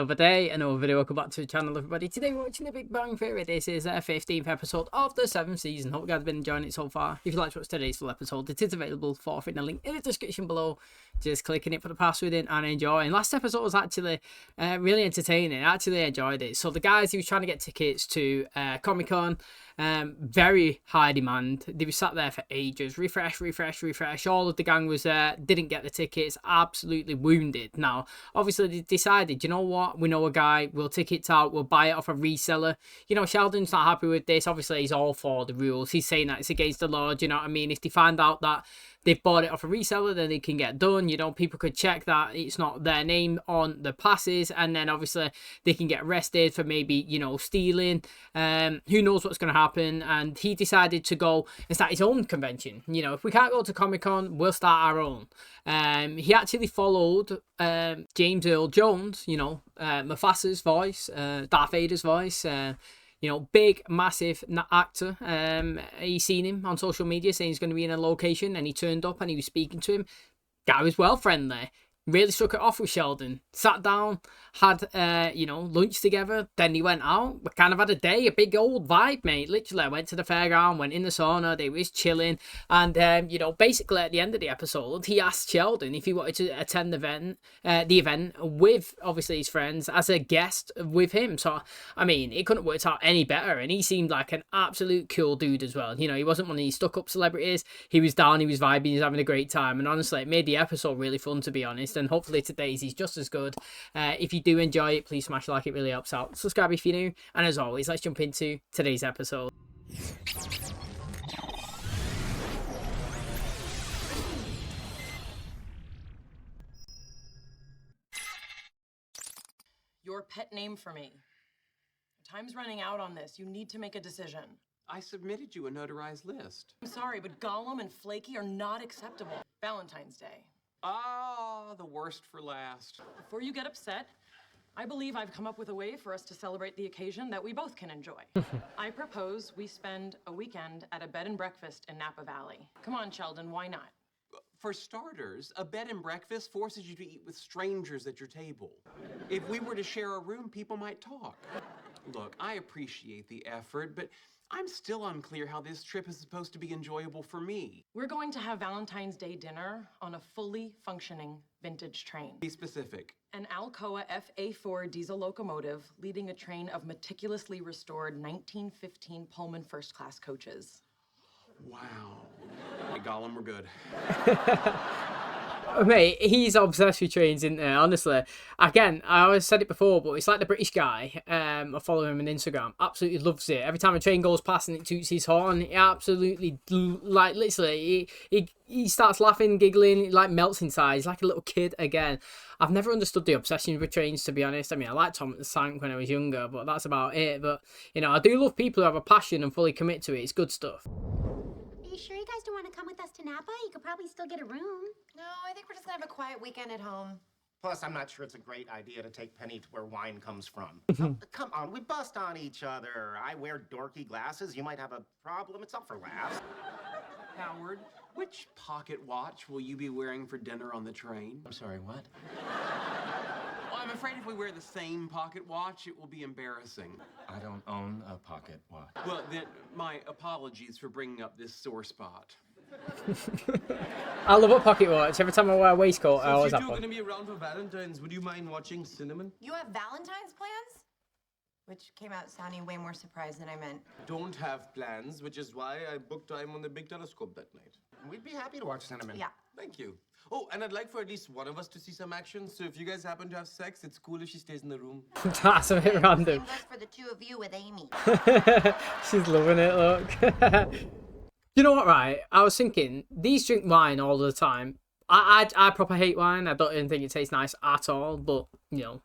Another day, another video. Welcome back to the channel, everybody. Today we're watching The Big Bang Theory. This is the 15th episode of the 7th season. Hope you guys have been enjoying it so far. If you like to watch today's full episode, it is available for free in the link in the description below. Just clicking it for the password in and enjoying. Last episode was actually really entertaining. I actually enjoyed it. So the guys, he was trying to get tickets to Comic-Con. Very high demand. They were sat there for ages. Refresh. All of the gang was there. Didn't get the tickets. Absolutely wounded. Now, obviously, they decided, you know what? We know a guy. We'll tickets out. We'll buy it off a reseller. You know, Sheldon's not happy with this. Obviously, he's all for the rules. He's saying that it's against the law. Do you know what I mean? If they find out that they've bought it off a reseller, then it can get done. You know, people could check that it's not their name on the passes, and then obviously they can get arrested for maybe, you know, stealing. Who knows what's going to happen? And he decided to go and start his own convention. You know, if we can't go to Comic-Con, we'll start our own. He actually followed James Earl Jones, you know, Mufasa's voice, Darth Vader's voice. You know, big, massive actor. He's seen him on social media saying he's going to be in a location, and he turned up and he was speaking to him. Guy was well friendly. Really struck it off with Sheldon. Sat down, had, you know, lunch together. Then he went out. We kind of had a day, a big old vibe, mate. Literally, I went to the fairground, went in the sauna. They was chilling. And, you know, basically at the end of the episode, he asked Sheldon if he wanted to attend the event with, obviously, his friends as a guest with him. So, I mean, it couldn't have worked out any better. And he seemed like an absolute cool dude as well. You know, he wasn't one of these stuck-up celebrities. He was down, he was vibing, he was having a great time. And honestly, it made the episode really fun, to be honest. And hopefully today's is just as good. If you do enjoy it, please smash like, it really helps out. Subscribe if you're new, and as always, let's jump into today's episode. Your pet name for me. Time's running out on this. You need to make a decision. I submitted you a notarized list. I'm sorry, but Gollum and Flaky are not acceptable. Valentine's Day. Ah, the worst for last. Before you get upset, I believe I've come up with a way for us to celebrate the occasion that we both can enjoy. I propose we spend a weekend at a bed and breakfast in Napa Valley. Come on, Sheldon, why not? For starters, a bed and breakfast forces you to eat with strangers at your table. If we were to share a room, people might talk. Look, I appreciate the effort, but I'm still unclear how this trip is supposed to be enjoyable for me. We're going to have Valentine's Day dinner on a fully functioning vintage train. Be specific. An Alcoa FA4 diesel locomotive leading a train of meticulously restored 1915 Pullman first-class coaches. Wow. Hey, Gollum, we're good. Mate, he's obsessed with trains, isn't there? Honestly, again, I always said it before, but it's like the British guy. I follow him on Instagram. Absolutely loves it. Every time a train goes past and it toots his horn, he absolutely, like, literally, he starts laughing, giggling, it, like, melts inside. He's like a little kid again. I've never understood the obsession with trains, to be honest. I mean, I liked Thomas the Tank when I was younger, but that's about it. But, you know, I do love people who have a passion and fully commit to it. It's good stuff. Are you sure you guys don't want to come with us to Napa? You could probably still get a room. No, I think we're just gonna have a quiet weekend at home. Plus, I'm not sure it's a great idea to take Penny to where wine comes from. Oh, come on, we bust on each other. I wear dorky glasses. You might have a problem. It's up for laughs. Howard, which pocket watch will you be wearing for dinner on the train? I'm sorry, what? Well, I'm afraid if we wear the same pocket watch, it will be embarrassing. I don't own a pocket watch. Well, then, my apologies for bringing up this sore spot. I love a pocket watch. Every time I wear a waistcoat, I always Since have you two are one. going to be around for Valentine's, would you mind watching Cinnamon? You have Valentine's plans? Which came out sounding way more surprised than I meant. Don't have plans, which is why I booked time on the big telescope that night. We'd be happy to watch Cinnamon. Yeah. Thank you. Oh, and I'd like for at least one of us to see some action, so if you guys happen to have sex, it's cool if she stays in the room. That's a bit Same random. goes for the two of you with Amy. She's loving it, look. You know what, right? I was thinking, these drink wine all the time. I proper hate wine. I don't even think it tastes nice at all, but, you know,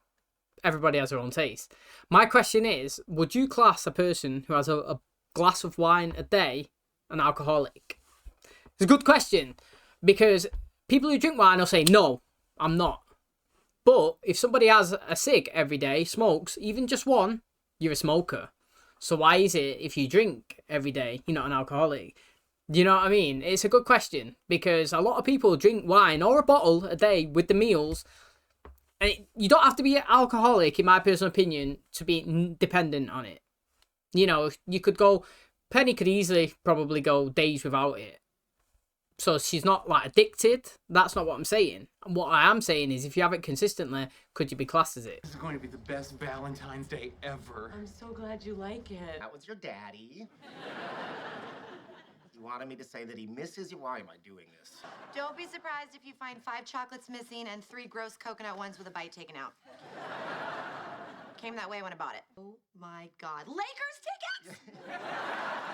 everybody has their own taste. My question is, would you class a person who has a glass of wine a day an alcoholic? It's a good question, because people who drink wine will say, no, I'm not. But if somebody has a cig every day, smokes, even just one, you're a smoker. So why is it if you drink every day, you're not an alcoholic? Do you know what I mean? It's a good question, because a lot of people drink wine or a bottle a day with the meals, You don't have to be an alcoholic, in my personal opinion, to be dependent on it. You know, you could go... Penny could easily probably go days without it. So she's not, like, addicted. That's not what I'm saying. What I am saying is, if you have it consistently, could you be classed as it? This is going to be the best Valentine's Day ever. I'm so glad you like it. That was your daddy. You wanted me to say that he misses you? Why am I doing this? Don't be surprised if you find 5 chocolates missing and 3 gross coconut ones with a bite taken out. Came that way when I bought it. Oh my God. Lakers tickets!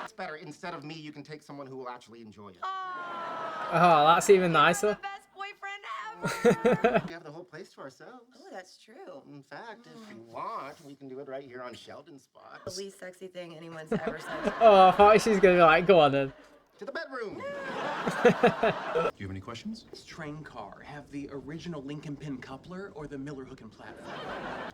It's better. Instead of me, you can take someone who will actually enjoy it. Oh, that's even nicer. The best boyfriend ever! We have the whole place to ourselves. Oh, that's true. In fact, if you want, we can do it right here on Sheldon's spot. The least sexy thing anyone's ever said. Oh, I thought she's going to be like, go on then. To the bedroom! Do you have any questions? This train car have the original Lincoln pin coupler or the Miller hook and platform?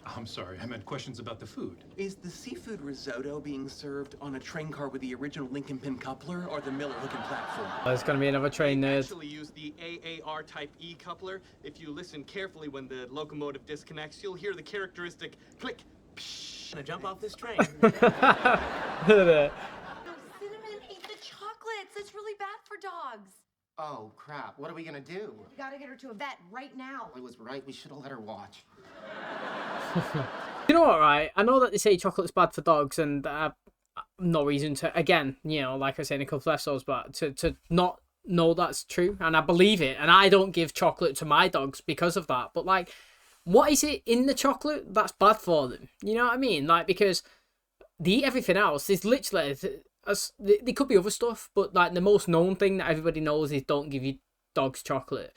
I'm sorry, I meant questions about the food. Is the seafood risotto being served on a train car with the original Lincoln pin coupler or the Miller hook and platform? There's going to be another train nerd. Actually use the AAR Type E coupler. If you listen carefully when the locomotive disconnects, you'll hear the characteristic click. Psh, gonna jump off this train. Cinnamon ate the chocolates. It's really bad for dogs. Oh, crap. What are we gonna do? You gotta get her to a vet right now. I was right. We should have let her watch. You know what, right? I know that they say chocolate's bad for dogs, and no reason to, again, you know, like I said in a couple of episodes, but to not know that's true, and I believe it, and I don't give chocolate to my dogs because of that. But, like, what is it in the chocolate that's bad for them? You know what I mean? Like, because they eat everything else. There's literally... There could be other stuff, but, like, the most known thing that everybody knows is don't give your dogs chocolate.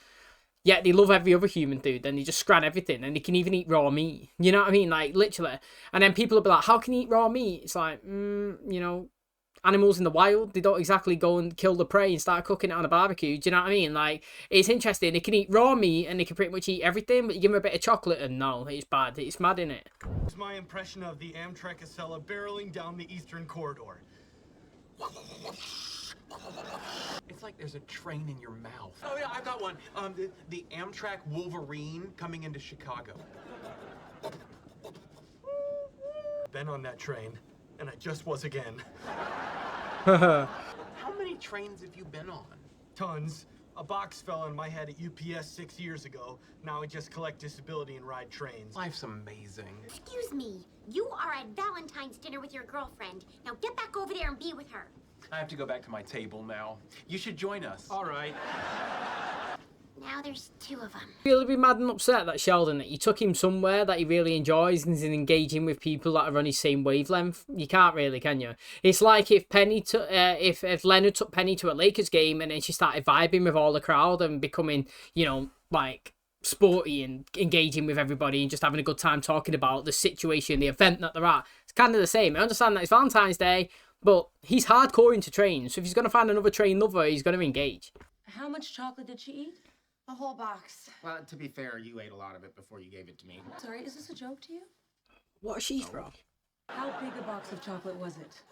Yet they love every other human dude, and they just scran everything, and they can even eat raw meat. You know what I mean? Like, literally. And then people will be like, how can you eat raw meat? It's like, you know, animals in the wild, they don't exactly go and kill the prey and start cooking it on a barbecue. Do you know what I mean? Like, it's interesting. They can eat raw meat, and they can pretty much eat everything, but you give them a bit of chocolate, and no, it's bad. It's mad, innit? It's my impression of the Amtrak Acela barreling down the Eastern Corridor. It's like there's a train in your mouth. Oh yeah, I've got one. The Amtrak Wolverine coming into Chicago. Been on that train, and I just was again. How many trains have you been on? Tons. A box fell on my head at UPS 6 years ago. Now I just collect disability and ride trains. Life's amazing. Excuse me. You are at Valentine's dinner with your girlfriend. Now get back over there and be with her. I have to go back to my table now. You should join us. All right. Now there's 2 of them. You'll be mad and upset that Sheldon, that you took him somewhere that he really enjoys and is engaging with people that are on his same wavelength. You can't really, can you? It's like if Penny took, if Leonard took Penny to a Lakers game and then she started vibing with all the crowd and becoming, you know, like sporty and engaging with everybody and just having a good time talking about the situation, the event that they're at. It's kind of the same. I understand that it's Valentine's Day, but he's hardcore into trains. So if he's going to find another train lover, he's going to engage. How much chocolate did she eat? A whole box. Well, to be fair, you ate a lot of it before you gave it to me. Sorry, is this a joke to you? What is she from? How big a box of chocolate was it?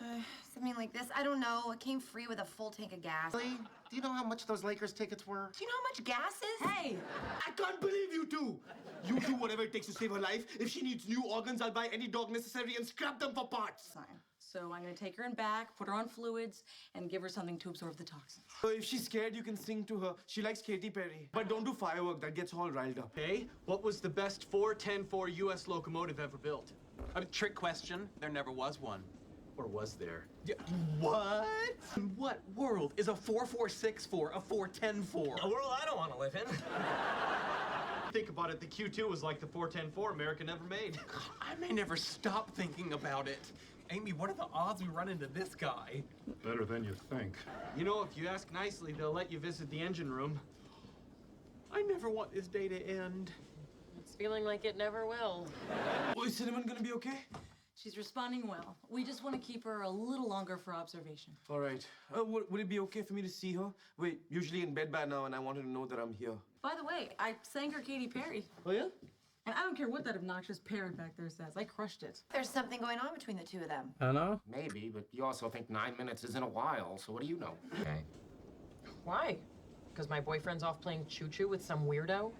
Something like this. I don't know. It came free with a full tank of gas. Really? Do you know how much those Lakers tickets were? Do you know how much gas is? Hey! I can't believe you two! You do whatever it takes to save her life. If she needs new organs, I'll buy any dog necessary and scrap them for parts. Fine. So I'm gonna take her in back, put her on fluids, and give her something to absorb the toxins. So if she's scared, you can sing to her. She likes Katy Perry. But don't do firework, that gets all riled up. Hey, what was the best 410-4 U.S. locomotive ever built? A trick question. There never was one. Or was there? Yeah, what? In what world is a 4464 a 410-4? A world I don't want to live in. Think about it, the Q2 was like the 410-4 America never made. I may never stop thinking about it. Amy, what are the odds we run into this guy? Better than you think. You know, if you ask nicely, they'll let you visit the engine room. I never want this day to end. It's feeling like it never will. Oh, is Cinnamon gonna be okay? She's responding well. We just want to keep her a little longer for observation. All right. Would it be okay for me to see her? Wait, usually in bed by now, and I want her to know that I'm here. By the way, I sang her Katy Perry. Oh, yeah? And I don't care what that obnoxious parrot back there says. I crushed it. There's something going on between the 2 of them. I know. Maybe, but you also think 9 minutes isn't a while, so what do you know? Okay. Why? Because my boyfriend's off playing choo-choo with some weirdo?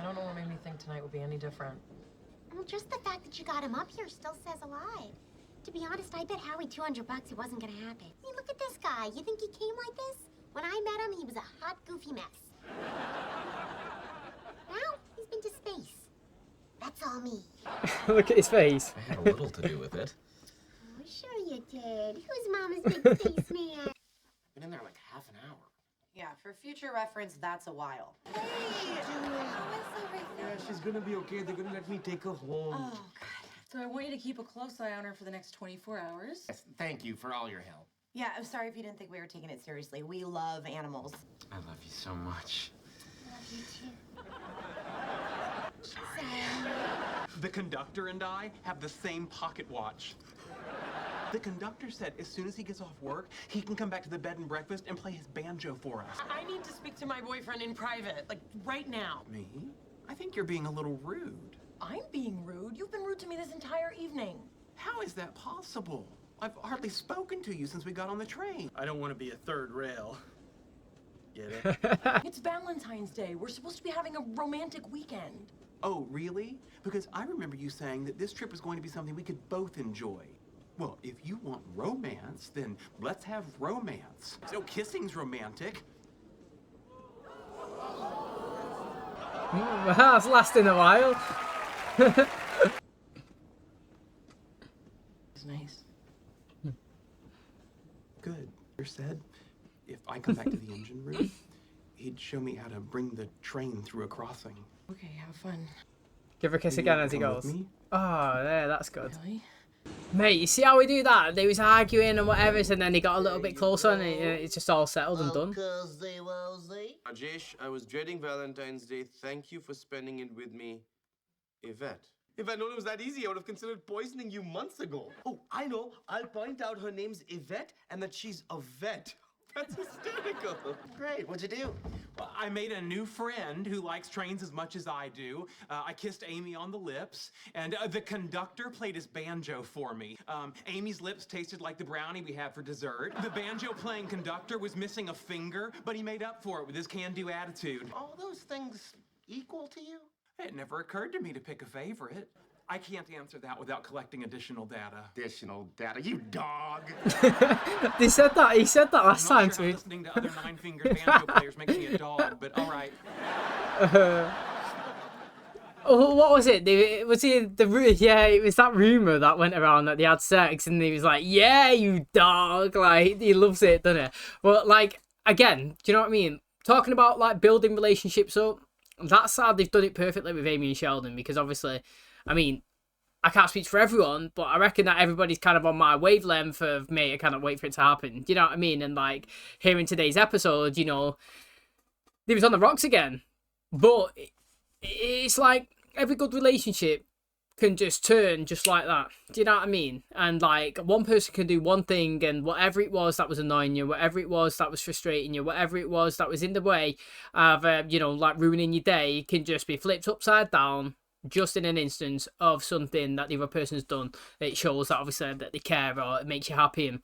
I don't know what made me think tonight would be any different. Well, just the fact that you got him up here still says a lot. To be honest, I bet Howie $200 it wasn't gonna happen. I mean, look at this guy. You think he came like this? When I met him, he was a hot, goofy mess. Now, he's been to space. That's all me. Look at his face. I had a little to do with it. Oh, sure you did. Who's Mama's big spaceman? Been in there like half an hour. Yeah, for future reference, that's a while. Yeah, she's gonna be okay. They're gonna let me take her home. Oh, God. So I want you to keep a close eye on her for the next 24 hours. Yes, thank you for all your help. Yeah, I'm sorry if you didn't think we were taking it seriously. We love animals. I love you so much. Love you too. The conductor and I have the same pocket watch. The conductor said as soon as he gets off work, he can come back to the bed and breakfast and play his banjo for us. I need to speak to my boyfriend in private, like right now. Me? I think you're being a little rude. I'm being rude. You've been rude to me this entire evening. How is that possible? I've hardly spoken to you since we got on the train. I don't want to be a third rail. Get it? It's Valentine's Day. We're supposed to be having a romantic weekend. Oh, really? Because I remember you saying that this trip was going to be something we could both enjoy. Well, if you want romance, then let's have romance. So kissing's romantic. That's lasting a while. It's nice. Good. You said if I come back to the engine room, he'd show me how to bring the train through a crossing. Okay, have fun. Give her a kiss Will you again as he come with goes. me? Oh, there, that's good. Really? Mate, you see how we do that? They was arguing and whatever, and then they got a little bit closer and it's just all settled and done. Rajesh, I was dreading Valentine's Day. Thank you for spending it with me, Yvette. If I'd known it was that easy, I would have considered poisoning you months ago. Oh, I know. I'll point out her name's Yvette and that she's a vet. That's hysterical. Great, what'd you do? Well, I made a new friend who likes trains as much as I do. I kissed Amy on the lips, and the conductor played his banjo for me. Amy's lips tasted like the brownie we had for dessert. The banjo-playing conductor was missing a finger, but he made up for it with his can-do attitude. All those things equal to you? It never occurred to me to pick a favorite. I can't answer that without collecting additional data. Additional data, you dog! He said that last I'm time not sure to how me. listening to other nine-fingered banjo players makes me a dog, but all right. Oh, what was it? It was that rumor that went around that they had sex, and he was like, "Yeah, you dog!" Like he loves it, doesn't it? But like again, do you know what I mean? Talking about like building relationships up, that's how they've done it perfectly with Amy and Sheldon, because obviously, I mean, I can't speak for everyone, but I reckon that everybody's kind of on my wavelength of, mate, I cannot wait for it to happen. Do you know what I mean? And like hearing today's episode, you know, they was on the rocks again, but it's like every good relationship can just turn just like that. Do you know what I mean? And like one person can do one thing, and whatever it was that was annoying you, whatever it was that was frustrating you, whatever it was that was in the way of like ruining your day, can just be flipped upside down just in an instance of something that the other person's done. It shows that obviously that they care, or it makes you happy. And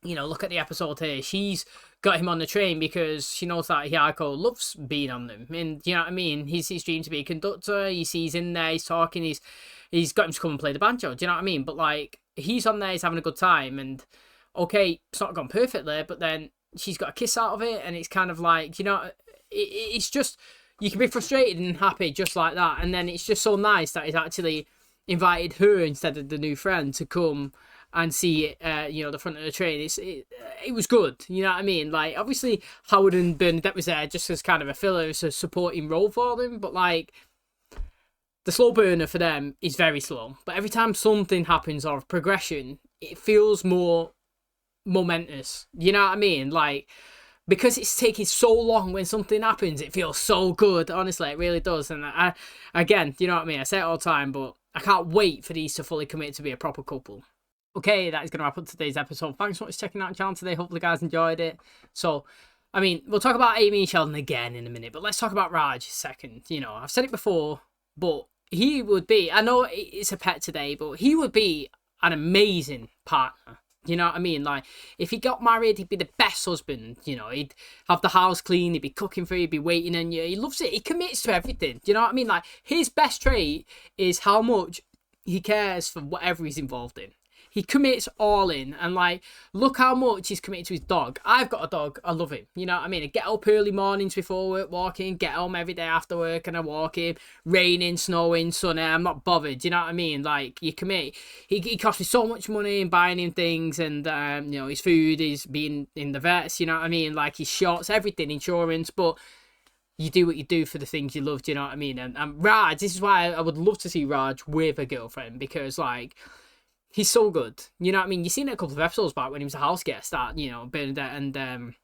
you know, look at the episode here. She's got him on the train because she knows that Hiyako loves being on them. And you know what I mean? He's his dream to be a conductor. He sees in there, he's talking, he's got him to come and play the banjo. Do you know what I mean? But like, he's on there, he's having a good time. And okay, it's not gone perfectly, but then she's got a kiss out of it. And it's kind of like, you know, it's just, you can be frustrated and happy just like that. And then it's just so nice that he's actually invited her instead of the new friend to come and see the front of the train. It was good, you know what I mean? Like, obviously Howard and Bernadette was there just as kind of a filler, as a supporting role for them, but like, the slow burner for them is very slow. But every time something happens or progression, it feels more momentous, you know what I mean? Like, because it's taking so long when something happens, it feels so good. Honestly, it really does. And again, you know what I mean? I say it all the time, but I can't wait for these to fully commit to be a proper couple. Okay, that is going to wrap up today's episode. Thanks so much for checking out the channel today. Hopefully, you guys enjoyed it. So, I mean, we'll talk about Amy and Sheldon again in a minute, but let's talk about Raj a second. You know, I've said it before, but he would be, I know it's a pet today, but he would be an amazing partner You know what I mean? Like, if he got married, he'd be the best husband. You know, he'd have the house clean, he'd be cooking for you, he'd be waiting on you. He loves it. He commits to everything. Do you know what I mean? Like, his best trait is how much he cares for whatever he's involved in. He commits all in, and like, look how much he's committed to his dog. I've got a dog. I love him. You know what I mean? I get up early mornings before work walking, get home every day after work and I walk him. Raining, snowing, sunny, I'm not bothered. You know what I mean? Like, you commit. He costs me so much money in buying him things, and you know, his food is being in the vets. You know what I mean? Like, his shots, everything, insurance, but you do what you do for the things you love. Do you know what I mean? And Raj, this is why I would love to see Raj with a girlfriend, because like, he's so good. You know what I mean? You've seen it a couple of episodes back when he was a house guest at, you know, Bernadette and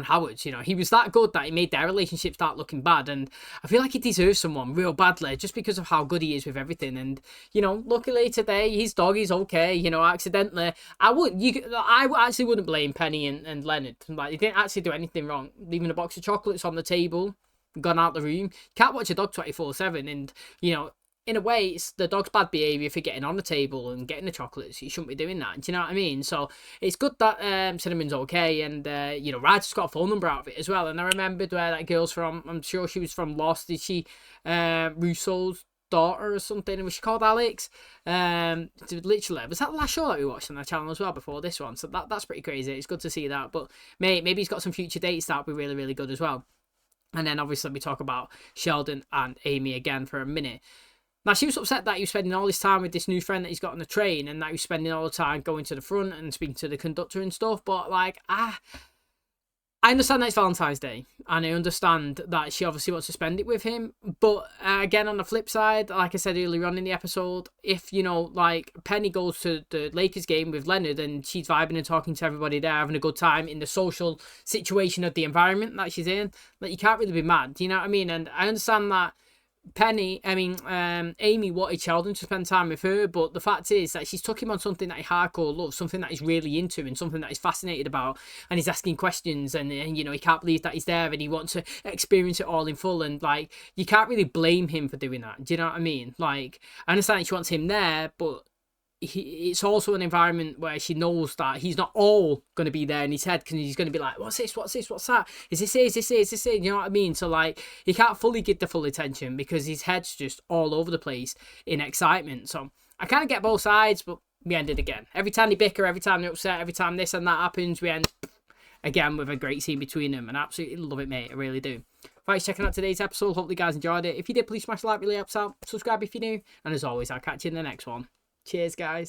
Howard. You know, he was that good that he made their relationship start looking bad. And I feel like he deserves someone real badly just because of how good he is with everything. And, you know, luckily today, his dog is okay. You know, accidentally, I actually wouldn't blame Penny and Leonard. Like, they didn't actually do anything wrong. Leaving a box of chocolates on the table, gone out the room. You can't watch a dog 24/7. And, you know, in a way, it's the dog's bad behaviour for getting on the table and getting the chocolates. You shouldn't be doing that. Do you know what I mean? So it's good that Cinnamon's okay, and you know, Raj has got a phone number out of it as well. And I remembered where that girl's from. I'm sure she was from Lost. Is she Russo's daughter or something? Was she called Alex? Literally, was that the last show that we watched on our channel as well before this one? So that's pretty crazy. It's good to see that. But maybe he's got some future dates that would be really, really good as well. And then obviously we talk about Sheldon and Amy again for a minute. Now, she was upset that he was spending all this time with this new friend that he's got on the train, and that he was spending all the time going to the front and speaking to the conductor and stuff. But, like, I understand that it's Valentine's Day, and I understand that she obviously wants to spend it with him. But, again, on the flip side, like I said earlier on in the episode, if, you know, like, Penny goes to the Lakers game with Leonard and she's vibing and talking to everybody there, having a good time in the social situation of the environment that she's in, like, you can't really be mad. Do you know what I mean? And I understand that Amy wanted Sheldon to spend time with her, but the fact is that she's took him on something that he hardcore loves, something that he's really into and something that he's fascinated about, and he's asking questions, and you know, he can't believe that he's there and he wants to experience it all in full, and like, you can't really blame him for doing that. Do you know what I mean? Like, I understand that she wants him there, but it's also an environment where she knows that he's not all going to be there in his head, because he's going to be like, what's this, what's that, is this it, you know what I mean? So like, he can't fully give the full attention because his head's just all over the place in excitement. So I kind of get both sides, but we ended again. Every time they bicker, every time they're upset, every time this and that happens, we end again with a great scene between them, and I absolutely love it, mate. I really do. Thanks for checking out today's episode. Hopefully you guys enjoyed it. If you did, please smash the like, really helps out. Subscribe if you're new, and as always, I'll catch you in the next one. Cheers, guys.